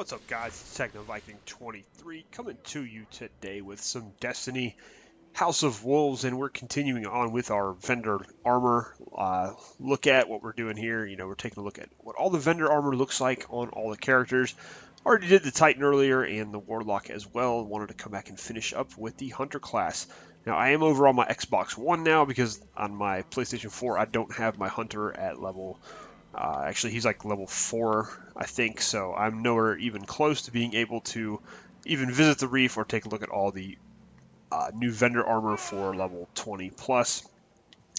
What's up, guys? It's Techno Viking 23 coming to you today with some Destiny House of Wolves, and we're continuing on with our vendor armor. Look at what we're doing here. We're taking a look at what all the vendor armor looks like on all the characters. Already did the Titan earlier and the Warlock as well. Wanted to come back and finish up with the Hunter class. Now, I am over on my Xbox One now because on my PlayStation 4 I don't have my Hunter at level. Actually, he's like level 4, I think, so I'm nowhere even close to being able to even visit the reef or take a look at all the new vendor armor for level 20 plus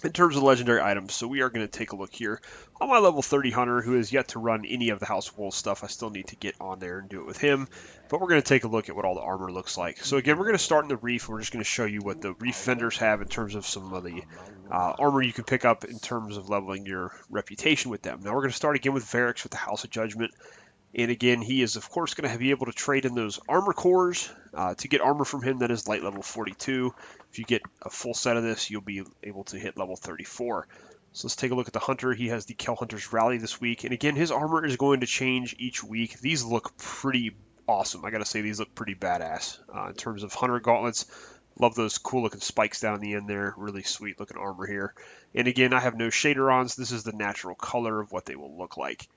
in terms of legendary items. So we are going to take a look here on my level 30 hunter, who has yet to run any of the House of Wolves stuff. I still need to get on there and do it with him, but we're going to take a look at what all the armor looks like. So again, we're going to start in the reef. We're just going to show you what the reef vendors have in terms of some of the armor you can pick up in terms of leveling your reputation with them. Now we're going to start again with Varix with the House of Judgment. And again, he is, of course, going to be able to trade in those armor cores to get armor from him that is light level 42. If you get a full set of this, you'll be able to hit level 34. So let's take a look at the Hunter. He has the Kel Hunter's Rally this week. And again, his armor is going to change each week. These look pretty awesome. I got to say, these look pretty badass in terms of Hunter gauntlets. Love those cool looking spikes down the end there. Really sweet looking armor here. And again, I have no shader on, so this is the natural color of what they will look like.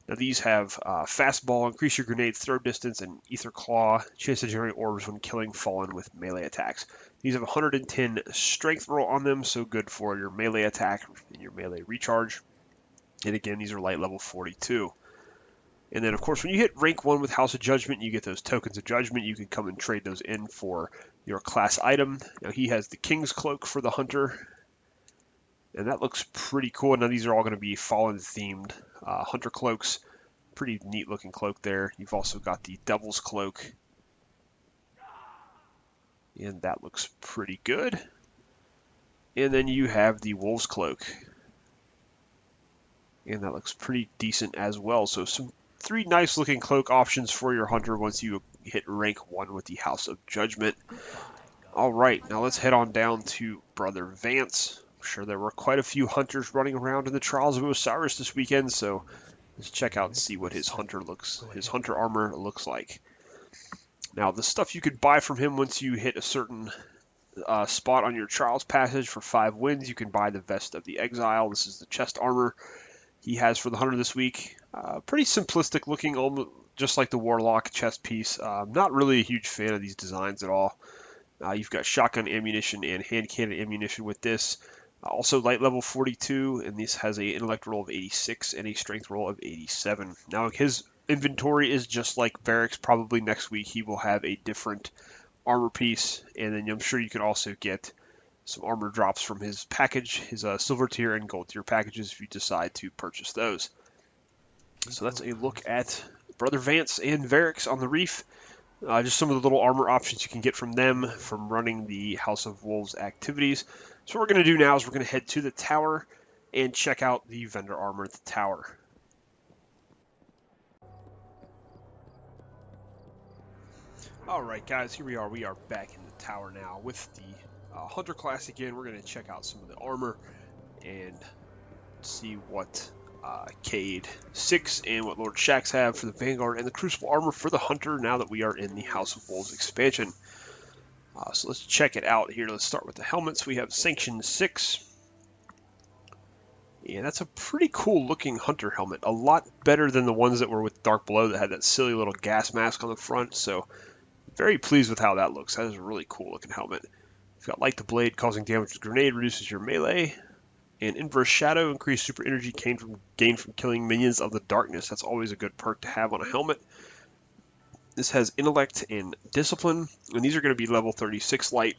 Now these have Fastball, increase your grenade throw distance, and Ether Claw, chance to generate orbs when killing fallen with melee attacks. These have 110 strength roll on them, so good for your melee attack and your melee recharge. And again, these are light level 42. And then, of course, when you hit rank 1 with House of Judgment, you get those tokens of judgment. You can come and trade those in for your class item. Now he has the King's Cloak for the Hunter, and that looks pretty cool. Now these are all going to be Fallen themed Hunter cloaks. Pretty neat looking cloak there. You've also got the Devil's Cloak, and that looks pretty good. And then you have the Wolf's Cloak, and that looks pretty decent as well. So some 3 nice looking cloak options for your Hunter once you hit rank 1 with the House of Judgment. Alright, now let's head on down to Brother Vance. Sure, there were quite a few hunters running around in the Trials of Osiris this weekend, so let's check out and see what his hunter armor looks like. Now, the stuff you could buy from him once you hit a certain spot on your Trials passage for 5 wins, you can buy the Vest of the Exile. This is the chest armor he has for the hunter this week. Pretty simplistic looking, almost just like the Warlock chest piece. Not really a huge fan of these designs at all. You've got shotgun ammunition and hand cannon ammunition with this. Also light level 42, and this has an intellect roll of 86 and a strength roll of 87. Now his inventory is just like Varix. Probably next week he will have a different armor piece, and then I'm sure you can also get some armor drops from his package, his silver tier and gold tier packages if you decide to purchase those. So that's a look at Brother Vance and Varix on the reef. Just some of the little armor options you can get from them from running the House of Wolves activities. So what we're going to do now is we're going to head to the tower and check out the vendor armor at the tower. Alright guys, here we are. We are back in the tower now with the Hunter class again. We're going to check out some of the armor and see what Cade 6 and what Lord Shax have for the Vanguard, and the Crucible armor for the Hunter now that we are in the House of Wolves expansion. So let's check it out here. Let's start with the helmets. We have Sanction 6. And that's a pretty cool looking Hunter helmet. A lot better than the ones that were with Dark Below that had that silly little gas mask on the front. So very pleased with how that looks. That is a really cool looking helmet. You've got Light the Blade, causing damage with grenade, reduces your melee. And Inverse Shadow, increased super energy gained from killing minions of the darkness. That's always a good perk to have on a helmet. This has Intellect and Discipline, and these are going to be level 36 light,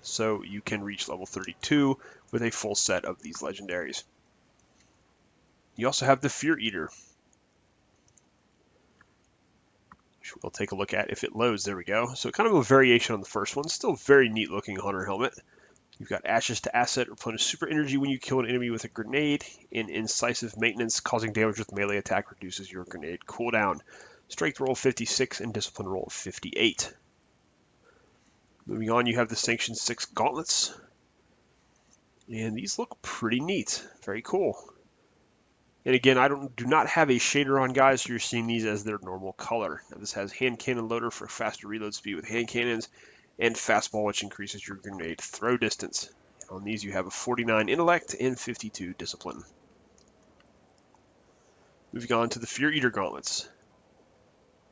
so you can reach level 32 with a full set of these legendaries. You also have the Fear Eater, which we'll take a look at if it loads. There we go. So kind of a variation on the first one. Still very neat looking Hunter helmet. You've got Ashes to Asset, replenish super energy when you kill an enemy with a grenade, and Incisive Maintenance, causing damage with melee attack, reduces your grenade cooldown. Strength roll 56 and discipline roll 58. Moving on, you have the Sanction 6 gauntlets. And these look pretty neat. Very cool. And again, I do not have a shader on, guys, so you're seeing these as their normal color. Now this has hand cannon loader for faster reload speed with hand cannons, and fastball, which increases your grenade throw distance. On these you have a 49 intellect and 52 discipline. Moving on to the Fear Eater gauntlets.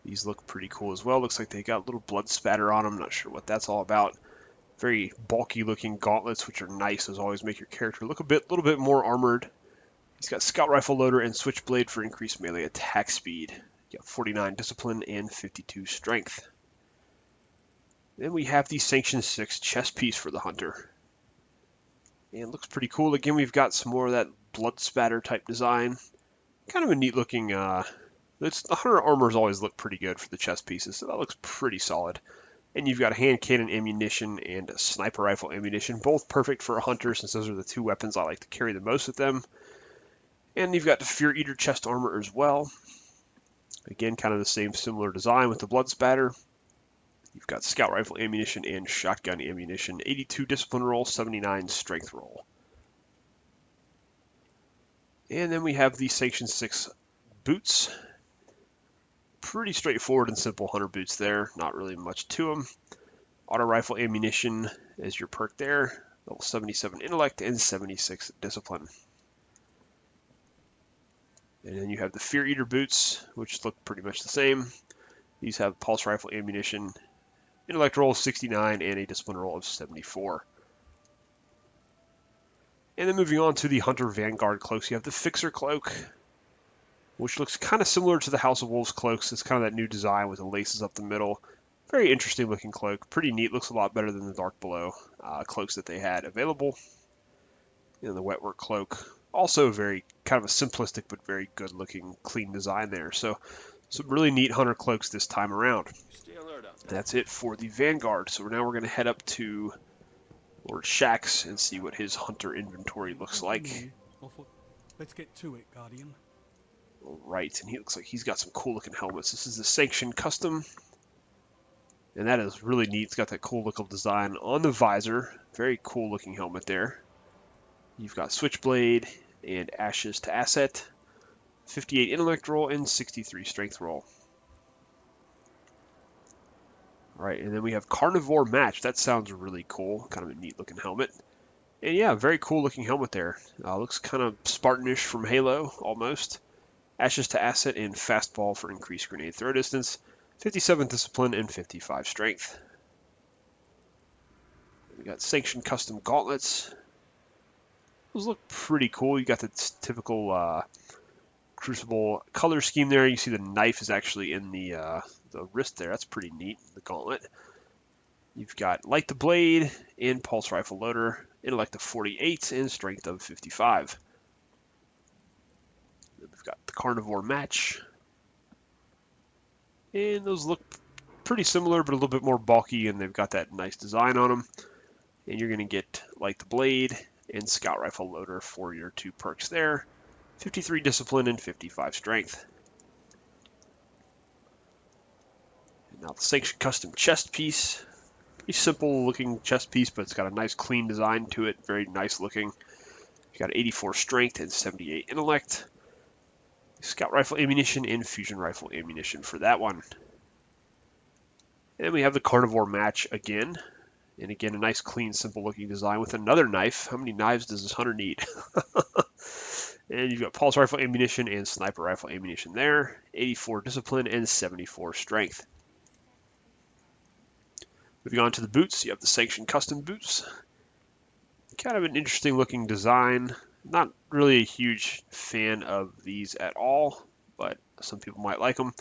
These look pretty cool as well. Looks like they got a little blood spatter on them. Not sure what that's all about. Very bulky looking gauntlets, which are nice. Those always make your character look a little bit more armored. He's got scout rifle loader and switchblade for increased melee attack speed. You got 49 discipline and 52 strength. Then we have the Sanction 6 chest piece for the hunter. And it looks pretty cool. Again, we've got some more of that blood spatter type design. Kind of a neat looking, the hunter armors always look pretty good for the chest pieces, so that looks pretty solid. And you've got hand cannon ammunition and a sniper rifle ammunition, both perfect for a hunter since those are the two weapons I like to carry the most with them. And you've got the Fear Eater chest armor as well. Again, kind of the same similar design with the blood spatter. You've got scout rifle ammunition and shotgun ammunition, 82 discipline roll, 79 strength roll. And then we have the Sanction 6 boots. Pretty straightforward and simple hunter boots there, not really much to them. Auto rifle ammunition as your perk there, level 77 intellect and 76 discipline. And then you have the Fear Eater boots, which look pretty much the same. These have pulse rifle ammunition, intellect roll of 69, and a discipline roll of 74. And then moving on to the Hunter Vanguard cloaks, you have the Fixer cloak, which looks kind of similar to the House of Wolves cloaks. It's kind of that new design with the laces up the middle. Very interesting looking cloak. Pretty neat. Looks a lot better than the Dark Below cloaks that they had available. And the Wetwork cloak. Also very kind of a simplistic but very good looking clean design there. So some really neat hunter cloaks this time around. That's it for the Vanguard. So now we're going to head up to Lord Shaxx and see what his hunter inventory looks like. Let's get to it, Guardian. Alright, and he looks like he's got some cool looking helmets. This is the Sanction Custom. And that is really neat. It's got that cool looking design on the visor. Very cool looking helmet there. You've got Switchblade and Ashes to Asset, 58 intellect roll and 63 strength roll. Alright, and then we have Carnivore Match. That sounds really cool. Kind of a neat looking helmet. And yeah, very cool looking helmet there. Looks kind of Spartanish from Halo, almost. Ashes to Asset and Fastball for increased grenade throw distance, 57 discipline and 55 strength. We got Sanction Custom Gauntlets. Those look pretty cool. You got the typical Crucible color scheme there. You see the knife is actually in the wrist there. That's pretty neat, the gauntlet. You've got Light the Blade and Pulse Rifle Loader, intellect of 48 and strength of 55. Then we've got the Carnivore Match. And those look pretty similar, but a little bit more bulky, and they've got that nice design on them. And you're going to get Light the Blade and Scout Rifle Loader for your two perks there. 53 discipline and 55 strength. And now the Sanction Custom chest piece. Pretty simple looking chest piece, but it's got a nice clean design to it. Very nice looking. You got 84 strength and 78 intellect. Scout Rifle ammunition and Fusion Rifle ammunition for that one. And we have the Carnivore Match again. And again, a nice, clean, simple-looking design with another knife. How many knives does this hunter need? And you've got Pulse Rifle ammunition and Sniper Rifle ammunition there. 84 discipline and 74 strength. Moving on to the boots, you have the Sanction Custom boots. Kind of an interesting-looking design. Not really a huge fan of these at all, but some people might like them.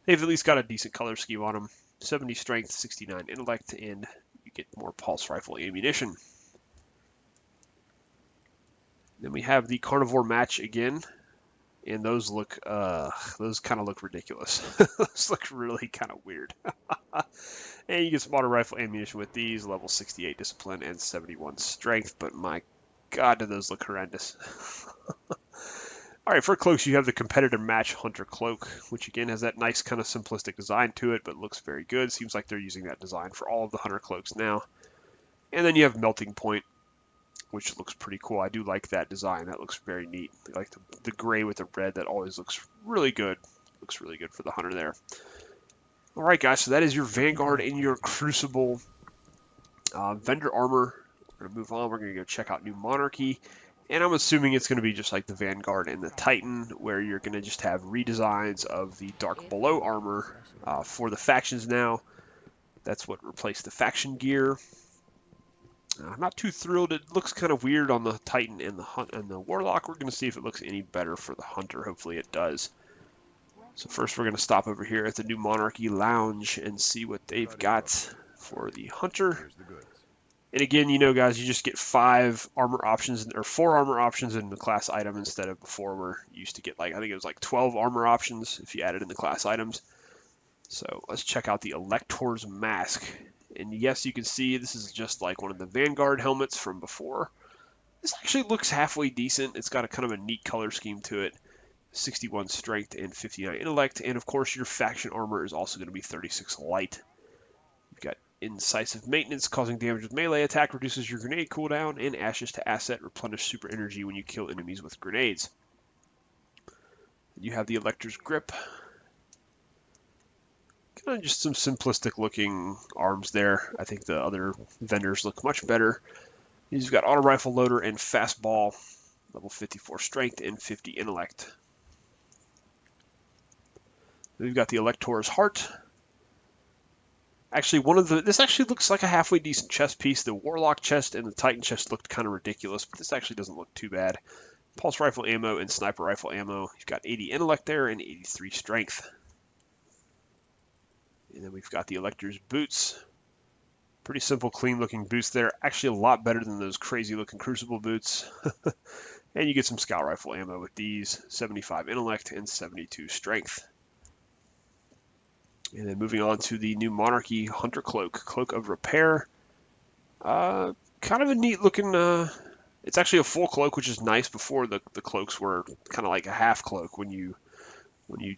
They've at least got a decent color scheme on them. 70 strength, 69 intellect, and you get more pulse rifle ammunition. Then we have the Carnivore Match again, and those look, those kind of look ridiculous. Those look really kind of weird. And you get some auto rifle ammunition with these, level 68 discipline and 71 strength, but my God, do those look horrendous. Alright, for cloaks, you have the Competitor Match Hunter Cloak, which again has that nice kind of simplistic design to it, but looks very good. Seems like they're using that design for all of the Hunter Cloaks now. And then you have Melting Point which looks pretty cool. I do like that design. That looks very neat. I like the gray with the red. That always looks really good. Looks really good for the hunter there. All right, guys. So that is your Vanguard and your Crucible vendor armor. We're gonna move on. We're gonna go check out New Monarchy, and I'm assuming it's gonna be just like the Vanguard and the Titan, where you're gonna just have redesigns of the Dark Below armor for the factions now. That's what replaced the faction gear. I'm not too thrilled. It looks kind of weird on the Titan and the Warlock. We're going to see if it looks any better for the Hunter. Hopefully it does. So first we're going to stop over here at the New Monarchy Lounge and see what they've got for the Hunter. And again, you know, guys, you just get 5 armor options or 4 armor options in the class item instead of before we're used to get like, I think it was like 12 armor options if you added in the class items. So let's check out the Elector's Mask. And yes, you can see this is just like one of the Vanguard helmets from before. This actually looks halfway decent. It's got a kind of a neat color scheme to it. 61 strength and 59 intellect. And of course, your faction armor is also going to be 36 light. You've got incisive maintenance, causing damage with melee attack, reduces your grenade cooldown, and ashes to asset, replenish super energy when you kill enemies with grenades. You have the Elector's Grip. Kind of just some simplistic looking arms there. I think the other vendors look much better. You've got auto rifle loader and fastball, level 54 strength and 50 intellect. We've got the Elector's Heart. Actually, this actually looks like a halfway decent chest piece. The Warlock chest and the Titan chest looked kind of ridiculous, but this actually doesn't look too bad. Pulse rifle ammo and sniper rifle ammo. You've got 80 intellect there and 83 strength. And then we've got the Elector's Boots. Pretty simple, clean looking boots there. Actually a lot better than those crazy looking Crucible boots. And you get some scout rifle ammo with these. 75 intellect and 72 strength. And then moving on to the New Monarchy Hunter Cloak. Cloak of Repair. Kind of a neat looking... it's actually a full cloak, which is nice. Before the cloaks were kind of like a half cloak when you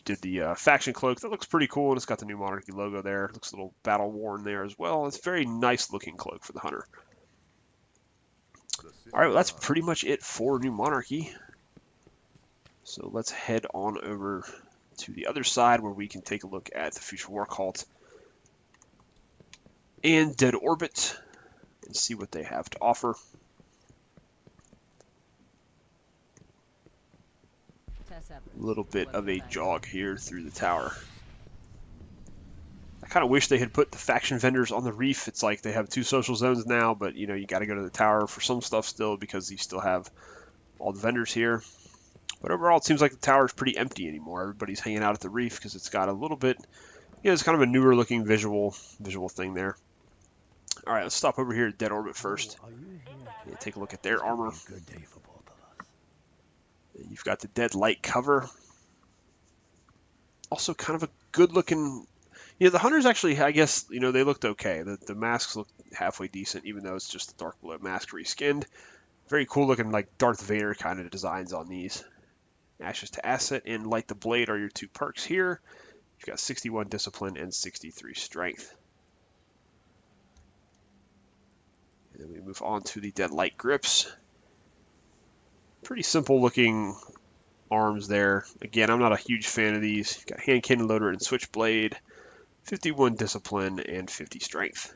did the faction cloak. That looks pretty cool, and it's got the New Monarchy logo there. It looks a little battle worn there as well. It's a very nice looking cloak for the Hunter. All right, well, that's pretty much it for New Monarchy. So let's head on over to the other side where we can take a look at the Future War Cult and Dead Orbit and see what they have to offer. A little bit of a jog here through the tower. I kind of wish they had put the faction vendors on the reef. It's like they have 2 social zones now, but you know, you got to go to the tower for some stuff still because you still have all the vendors here. But overall, it seems like the tower is pretty empty anymore. Everybody's hanging out at the reef because it's got a little bit, you know, it's kind of a newer looking visual thing there. All right, let's stop over here at Dead Orbit first and take a look at their armor. You've got the Dead Light cover. Also kind of a good looking, you know, the Hunters actually, I guess, you know, they looked okay. The masks look halfway decent, even though it's just the Dark Below mask reskinned. Very cool looking, like Darth Vader kind of designs on these. Ashes to Asset and Light the Blade are your 2 perks here. You've got 61 Discipline and 63 Strength. And then we move on to the Dead Light Grips. Pretty simple looking arms there. Again, I'm not a huge fan of these. You've got Hand Cannon Loader and Switchblade, 51 Discipline and 50 Strength.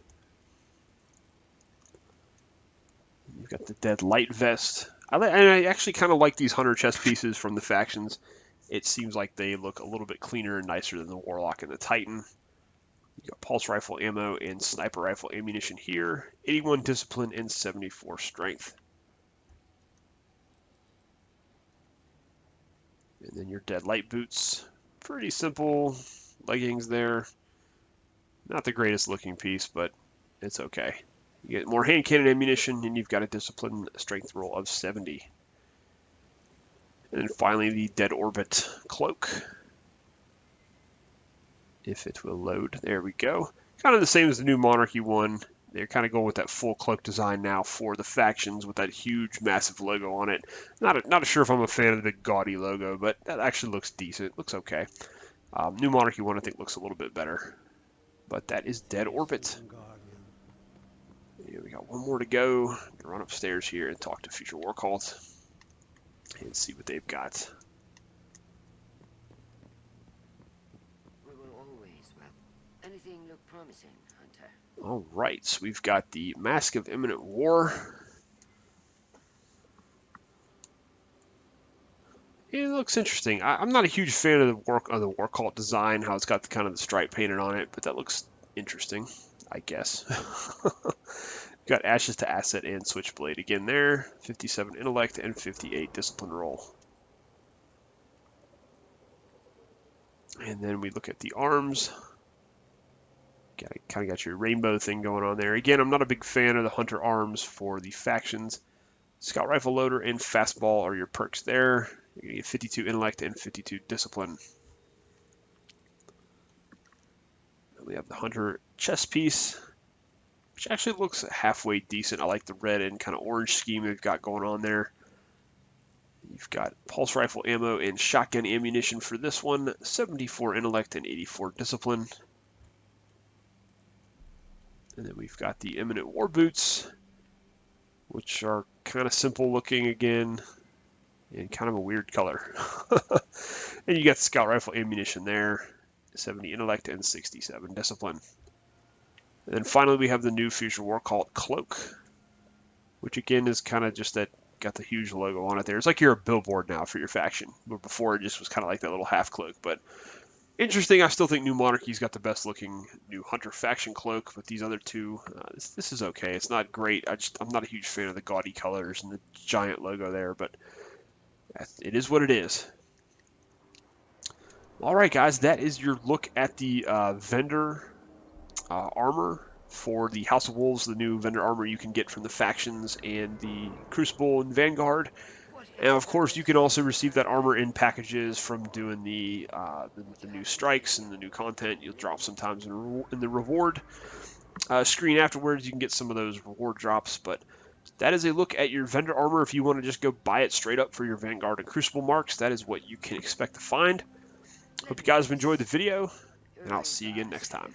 You've got the Dead Light Vest. I actually kind of like these Hunter chest pieces from the factions. It seems like they look a little bit cleaner and nicer than the Warlock and the Titan. You've got Pulse Rifle ammo and Sniper Rifle ammunition here, 81 Discipline and 74 Strength. And then your Dead Light Boots. Pretty simple leggings there. Not the greatest looking piece, but it's okay. You get more hand cannon ammunition, and you've got a Discipline strength roll of 70. And then finally, the Dead Orbit Cloak. If it will load. There we go. Kind of the same as the New Monarchy one. They're kind of going with that full cloak design now for the factions with that huge, massive logo on it. Not sure if I'm a fan of the big gaudy logo, but that actually looks decent. Looks okay. New Monarchy one, I think, looks a little bit better. But that is Dead Orbit. Here we got one more to go. I'm gonna run upstairs here and talk to Future War Cult and see what they've got. We will always welcome. Anything look promising, Hunter? All right, so we've got the Mask of Imminent War. It looks interesting. I'm not a huge fan of the War Cult design, how it's got the kind of the stripe painted on it, but that looks interesting, I guess. Got Ashes to Asset and Switchblade again there. 57 Intellect and 58 Discipline roll. And then we look at the arms. Kind of got your rainbow thing going on there. Again, I'm not a big fan of the Hunter arms for the factions. Scout Rifle Loader and Fastball are your perks there. You're going to get 52 Intellect and 52 Discipline. Then we have the Hunter chest piece, which actually looks halfway decent. I like the red and kind of orange scheme they've got going on there. You've got Pulse Rifle ammo and shotgun ammunition for this one. 74 Intellect and 84 Discipline. And then we've got the Imminent War Boots, which are kind of simple looking again, and kind of a weird color. And you got the Scout Rifle ammunition there, 70 Intellect and 67 Discipline. And then finally we have the new Future War Cult Cloak, which again is kind of just that, got the huge logo on it there. It's like you're a billboard now for your faction, where before it just was kind of like that little half cloak, but interesting. I still think New Monarchy's got the best looking new Hunter faction cloak, but these other two, this is okay. It's not great. I'm not a huge fan of the gaudy colors and the giant logo there, but it is what it is. All right, guys, that is your look at the vendor armor for the House of Wolves, the new vendor armor you can get from the factions and the Crucible and Vanguard. And of course, you can also receive that armor in packages from doing the new strikes and the new content. You'll drop sometimes in the reward screen afterwards. You can get some of those reward drops, but that is a look at your vendor armor. If you want to just go buy it straight up for your Vanguard and Crucible marks, that is what you can expect to find. Hope you guys have enjoyed the video, and I'll see you again next time.